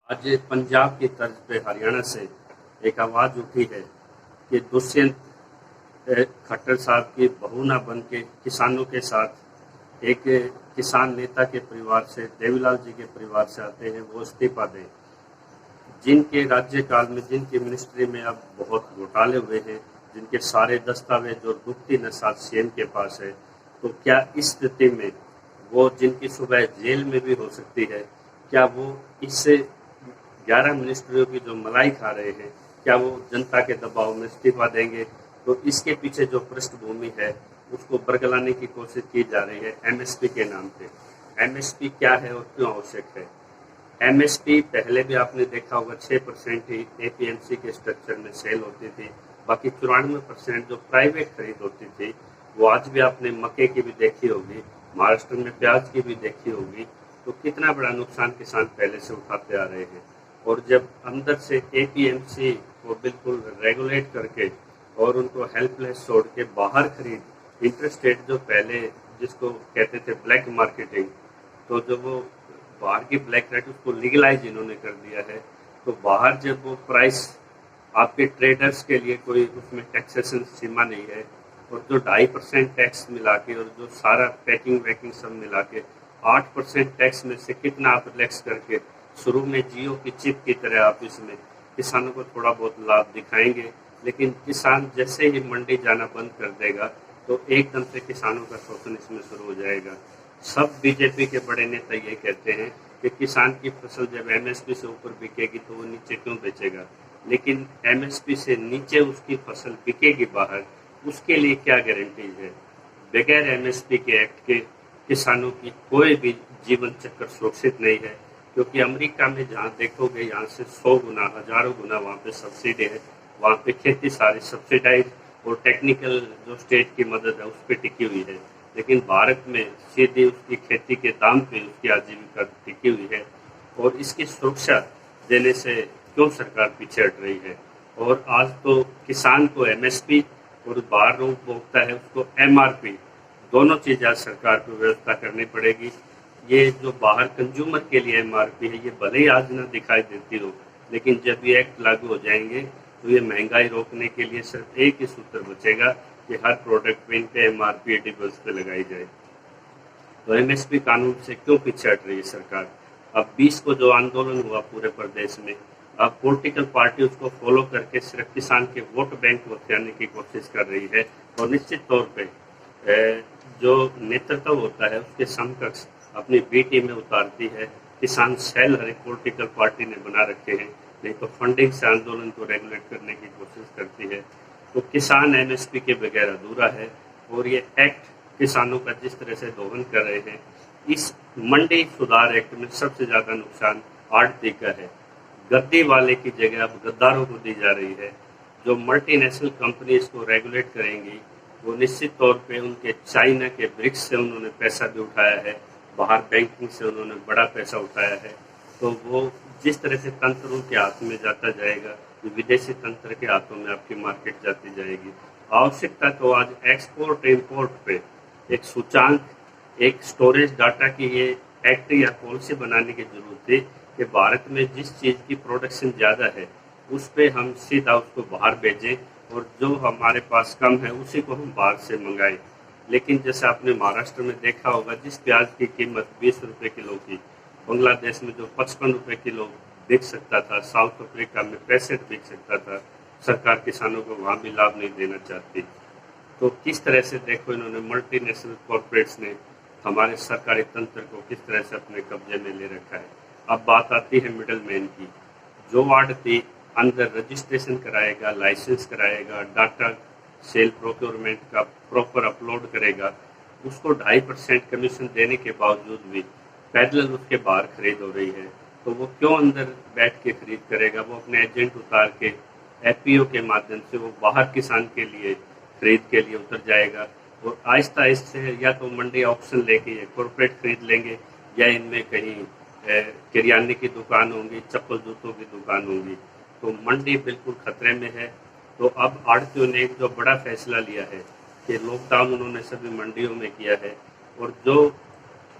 आज पंजाब की तर्ज पे हरियाणा से एक आवाज़ उठी है कि दुष्यंत खट्टर साहब की बहू ना बन के किसानों के साथ एक किसान नेता के परिवार से, देवीलाल जी के परिवार से आते हैं, वो इस्तीफा दें। जिनके राज्यकाल में, जिनकी मिनिस्ट्री में अब बहुत घोटाले हुए हैं, जिनके सारे दस्तावेज और दुखती नसाद सीएम के पास है, तो क्या इस स्थिति में वो, जिनकी सुबह जेल में भी हो सकती है, क्या वो इससे 11 मिनिस्ट्रियों की जो मलाई खा रहे हैं, क्या वो जनता के दबाव में इस्तीफा देंगे? तो इसके पीछे जो पृष्ठभूमि है उसको बरगलाने की कोशिश की जा रही है एमएसपी के नाम पे। एमएसपी क्या है और क्यों आवश्यक है? एमएसपी पहले भी आपने देखा होगा 6% ही एपीएमसी के स्ट्रक्चर में सेल होती थी, बाकी 94% जो प्राइवेट खरीद होती थी वो आज भी आपने मक्के की भी देखी होगी, महाराष्ट्र में प्याज की भी देखी होगी। तो कितना बड़ा नुकसान किसान पहले से उठाते आ रहे हैं। और जब अंदर से एपीएमसी को बिल्कुल रेगुलेट करके और उनको हेल्पलेस छोड़ के बाहर खरीद, इंटरस्टेट जो पहले जिसको कहते थे ब्लैक मार्केटिंग, तो जब वो बाहर की ब्लैक रेट उसको लीगलाइज इन्होंने कर दिया है, तो बाहर जब वो प्राइस आपके ट्रेडर्स के लिए कोई उसमें टैक्सेशन सीमा नहीं है, और जो 2.5% टैक्स मिला के और जो सारा पैकिंग वैकिंग सब मिला के 8% टैक्स में से कितना आप रिलैक्स करके शुरू में जियो की चिप की तरह आप इसमें किसानों को थोड़ा बहुत लाभ दिखाएंगे, लेकिन किसान जैसे ही मंडी जाना बंद कर देगा तो एकदम से किसानों का शोषण इसमें शुरू हो जाएगा। सब बीजेपी के बड़े नेता ये कहते हैं कि किसान की फसल जब एमएसपी से ऊपर बिकेगी तो वो नीचे क्यों बेचेगा, लेकिन एमएसपी से नीचे उसकी फसल बिकेगी बाहर, उसके लिए क्या गारंटी है? बगैर एमएसपी के एक्ट के किसानों की कोई भी जीवन चक्र सुरक्षित नहीं है, क्योंकि अमेरिका में जहाँ देखोगे यहाँ से 100 गुना, हजारों गुना वहाँ पे सब्सिडी है, वहाँ पे खेती सारी सब्सिडाइज और टेक्निकल जो स्टेट की मदद है उस पर टिकी हुई है। लेकिन भारत में सीधे उसकी खेती के दाम पे उसकी आजीविका टिकी हुई है, और इसकी सुरक्षा देने से क्यों सरकार पीछे हट रही है? और आज तो किसान को एमएसपी और बाहर उपभोक्ता है उसको एमआरपी, दोनों चीज़ आज सरकार को व्यवस्था करनी पड़ेगी। ये जो बाहर कंज्यूमर के लिए एमआरपी है, ये भले ही आज ना दिखाई देती हो, लेकिन जब ये एक्ट लागू हो जाएंगे तो ये महंगाई रोकने के लिए सिर्फ एक ही सूत्र बचेगा कि हर प्रोडक्ट पे इनके एमआरपी एडिबल्स पे लगाई जाए। तो एमएसपी कानून से क्यों पीछे हट रही है सरकार? अब 20 को जो आंदोलन हुआ पूरे प्रदेश में, अब पॉलिटिकल पार्टी उसको फॉलो करके सिर्फ किसान के वोट बैंक को हथियाने की कोशिश कर रही है, और निश्चित तौर पे जो नेतृत्व होता है उसके समकक्ष अपनी बी टीम में उतारती है। किसान सेल हर एक पॉलिटिकल पार्टी ने बना रखे हैं, नहीं तो फंडिंग से आंदोलन को रेगुलेट करने की कोशिश करती है। तो किसान एमएसपी के बगैर अधूरा है, और ये एक्ट किसानों का जिस तरह से दोहन कर रहे हैं, इस मंडी सुधार एक्ट में सबसे ज़्यादा नुकसान आड़ती का है। गद्दी वाले की जगह अब गद्दारों को दी जा रही है। जो मल्टीनेशनल कंपनी इसको रेगुलेट करेंगी वो निश्चित तौर पे उनके चाइना के ब्रिक्स से उन्होंने पैसा भी उठाया है, बाहर बैंकिंग से उन्होंने बड़ा पैसा उठाया है। तो वो जिस तरह से तंत्र उनके हाथ में जाता जाएगा, विदेशी तंत्र के हाथों में आपकी मार्केट जाती जाएगी। आवश्यकता तो आज एक्सपोर्ट इम्पोर्ट पे एक सूचांक, एक स्टोरेज डाटा की ये एक्ट या पॉलिसी बनाने की जरूरत है कि भारत में जिस चीज़ की प्रोडक्शन ज़्यादा है उस पर हम सीधा उसको बाहर भेजें, और जो हमारे पास कम है उसी को हम बाहर से मंगाएं। लेकिन जैसे आपने महाराष्ट्र में देखा होगा, जिस प्याज की कीमत 20 रुपये किलो की बांग्लादेश में जो 55 रुपये किलो बिक सकता था, साउथ अफ्रीका में 65 बिक सकता था, सरकार किसानों को वहाँ भी लाभ नहीं देना चाहती। तो किस तरह से देखो इन्होंने मल्टीनेशनल कॉरपोरेट्स ने हमारे सरकारी तंत्र को किस तरह से अपने कब्जे में ले रखा है। अब बात आती है मिडल मैन की। जो आड़ती अंदर रजिस्ट्रेशन कराएगा, लाइसेंस कराएगा, डाटा सेल प्रोक्योरमेंट का प्रॉपर अपलोड करेगा, उसको 2.5% कमीशन देने के बावजूद भी पैरेलल उसके बाहर खरीद हो रही है। तो वो क्यों अंदर बैठ के खरीद करेगा? वो अपने एजेंट उतार के एफपीओ के माध्यम से वो बाहर किसान के लिए खरीद के लिए उतर जाएगा, और आहिस्ता आहिस्ता या तो मंडी ऑप्शन लेके कॉरपोरेट खरीद लेंगे, या इनमें कहीं किराने की दुकान होंगी, चप्पल जूतों की दुकान होंगी। तो मंडी बिल्कुल खतरे में है। तो अब आड़तियों ने एक जो बड़ा फैसला लिया है कि लॉकडाउन उन्होंने सभी मंडियों में किया है, और जो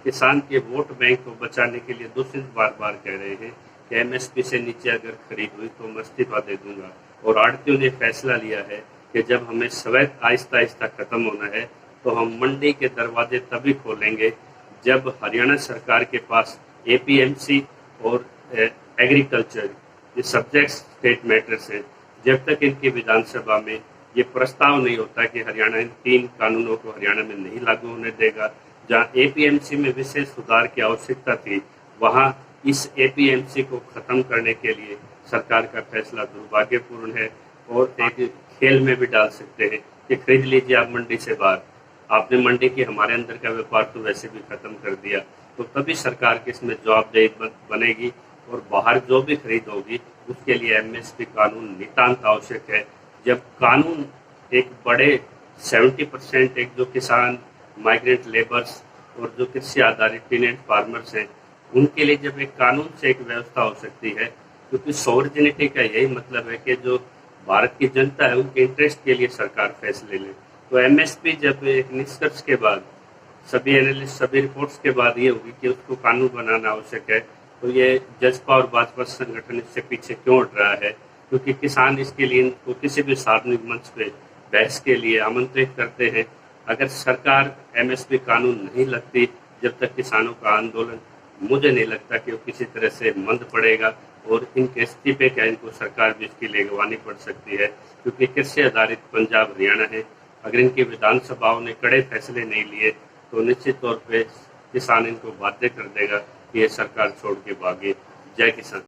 किसान के वोट बैंक को बचाने के लिए दूसरी बार बार कह रहे हैं कि एमएसपी से नीचे अगर खरीद हुई तो मैं इस्तीफा दे दूंगा। और आड़तियों ने फैसला लिया है कि जब हमें स्वैत आहिस्ता आहिस्ता खत्म होना है तो हम मंडी के दरवाजे तभी खोलेंगे जब हरियाणा सरकार के पास एपीएमसी और एग्रीकल्चर ये सब्जेक्ट स्टेट मैटर्स हैं, जब तक इनकी विधानसभा में ये प्रस्ताव नहीं होता कि हरियाणा इन 3 कानूनों को हरियाणा में नहीं लागू होने देगा। जहाँ एपीएमसी में विशेष सुधार की आवश्यकता थी, वहाँ इस एपीएमसी को खत्म करने के लिए सरकार का फैसला दुर्भाग्यपूर्ण है और एक खेल में भी डाल सकते हैं कि खरीद लीजिए आप मंडी से बाहर। आपने मंडी की हमारे अंदर का व्यापार तो वैसे भी खत्म कर दिया, तो तभी सरकार की इसमें जवाबदेही बनेगी और बाहर जो भी खरीद होगी उसके लिए एमएसपी कानून नितांत आवश्यक है। जब कानून एक बड़े 70% एक जो किसान, माइग्रेंट लेबर्स और जो कृषि आधारित टेनेंट फार्मर्स हैं, उनके लिए जब एक कानून से एक व्यवस्था हो सकती है, क्योंकि सॉवरेनिटी का यही मतलब है कि जो भारत की जनता है उनके इंटरेस्ट के लिए सरकार फैसले ले। तो एमएसपी जब एक निष्कर्ष के बाद, सभी एनालिस्ट, सभी रिपोर्ट्स के बाद ये होगी कि उसको कानून बनाना आवश्यक है, तो ये जसपा और भाजपा संगठन इससे पीछे क्यों हट रहा है? क्योंकि किसान इसके लिए इनको किसी भी सार्वजनिक मंच पे बहस के लिए आमंत्रित करते हैं। अगर सरकार एमएसपी कानून नहीं लगती जब तक किसानों का आंदोलन, मुझे नहीं लगता कि वो किसी तरह से मंद पड़ेगा और इनके इस्तीफे क्या इनको सरकार भी इसके लिए गंवानी पड़ सकती है, क्योंकि कृषि आधारित पंजाब हरियाणा है। अगर इनकी विधानसभाओं ने कड़े फैसले नहीं लिए तो निश्चित तौर पे किसान इनको बाध्य कर देगा कि ये सरकार छोड़ के भागे। जय किसान।